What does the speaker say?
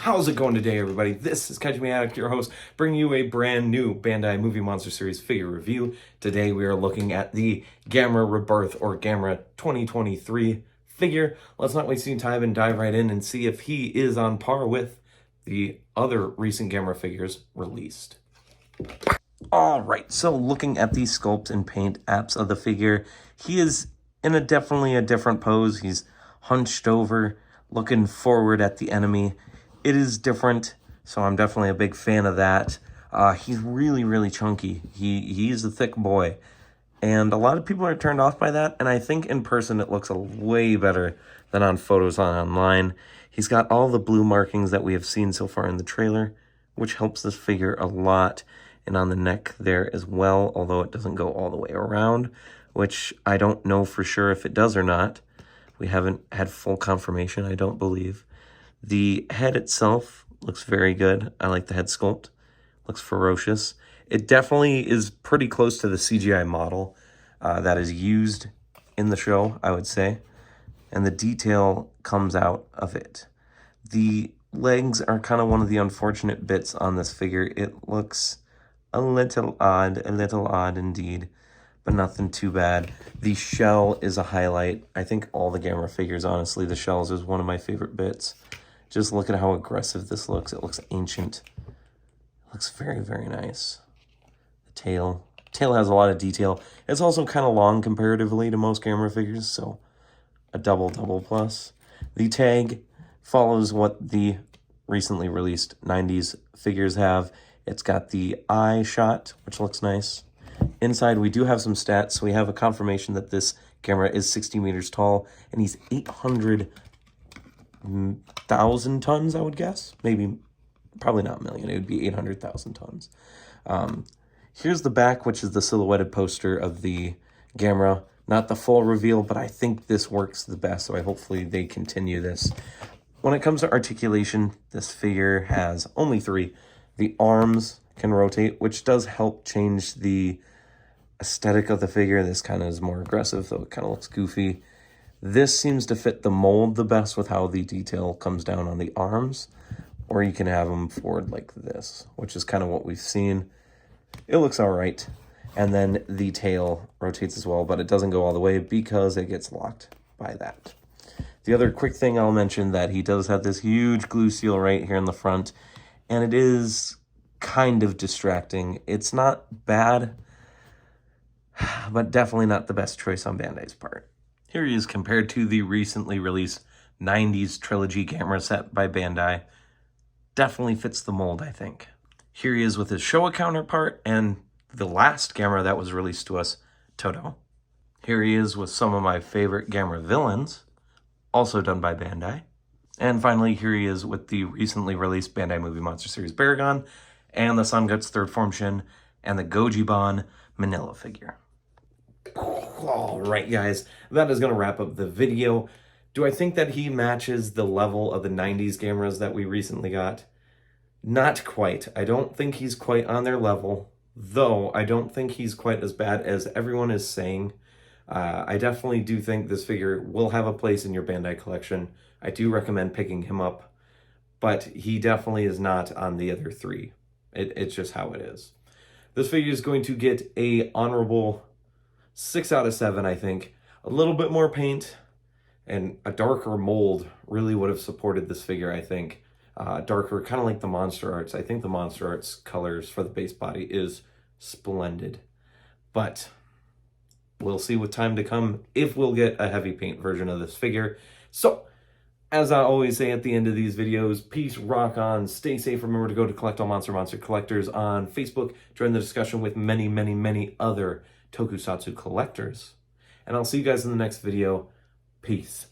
How's it going today, everybody? This is Gamertag, your host, bringing you a brand new Bandai Movie Monster Series figure review. Today we are looking at the Gamera Rebirth or Gamera 2023 figure. Let's not waste any time and dive right in and see if he is on par with the other recent Gamera figures released. Alright, so looking at the sculpt and paint apps of the figure, he is in definitely a different pose. He's hunched over, looking forward at the enemy. It is different, so I'm definitely a big fan of that. He's really chunky. He's a thick boy, and a lot of people are turned off by that, and I think in person it looks way better than on photos online. He's got all the blue markings that we have seen so far in the trailer, which helps this figure a lot, and on the neck there as well, although it doesn't go all the way around, which I don't know for sure if it does or not. We haven't had full confirmation, I don't believe. The head itself looks very good. I like the head sculpt. Looks ferocious. It definitely is pretty close to the CGI model that is used in the show, I would say. And the detail comes out of it. The legs are kind of one of the unfortunate bits on this figure. It looks a little odd indeed, but nothing too bad. The shell is a highlight. I think all the Gamera figures, honestly, the shells is one of my favorite bits. Just look at how aggressive this looks. It looks ancient. It looks very nice. The tail has a lot of detail. It's also kind of long comparatively to most Gamera figures, so a double plus. The tag follows what the recently released 90s figures have. It's got the eye shot, which looks nice. Inside, we do have some stats. So we have a confirmation that this Gamera is 60 meters tall, and he's 800,000 tons, I would guess. Probably not million. It would be 800,000 tons. Here's the back, which is the silhouetted poster of the Gamera. Not the full reveal, but I think this works the best, so hopefully they continue this. When it comes to articulation, this figure has only 3. The arms can rotate, which does help change the aesthetic of the figure. This kind of is more aggressive, though it kind of looks goofy. This seems to fit the mold the best with how the detail comes down on the arms, or you can have them forward like this, which is kind of what we've seen. It looks all right. And then the tail rotates as well, but it doesn't go all the way because it gets locked by that. The other quick thing I'll mention that he does have this huge glue seal right here in the front, and it is kind of distracting. It's not bad, but definitely not the best choice on Bandai's part. Here he is compared to the recently released 90s trilogy Gamera set by Bandai. Definitely fits the mold, I think. Here he is with his Showa counterpart and the last Gamera that was released to us, Todo. Here he is with some of my favorite Gamera villains, also done by Bandai. And finally, here he is with the recently released Bandai Movie Monster Series Baragon, and the Sun Guts Third Form Shin, and the Gojiban Manila figure. All right, guys, that is going to wrap up the video. Do I think that he matches the level of the 90s Gameras that we recently got? Not quite. I don't think he's quite on their level, though I don't think he's quite as bad as everyone is saying. I definitely do think this figure will have a place in your Bandai collection. I do recommend picking him up, but he definitely is not on the other 3. It's just how it is. This figure is going to get a honorable 6 out of 7, I think. A little bit more paint and a darker mold really would have supported this figure, I think. Darker, kind of like the Monster Arts. I think the Monster Arts colors for the base body is splendid. But we'll see with time to come if we'll get a heavy paint version of this figure. So, as I always say at the end of these videos, peace, rock on, stay safe. Remember to go to Collect All Monster Collectors on Facebook. Join the discussion with many other tokusatsu collectors. And I'll see you guys in the next video. Peace.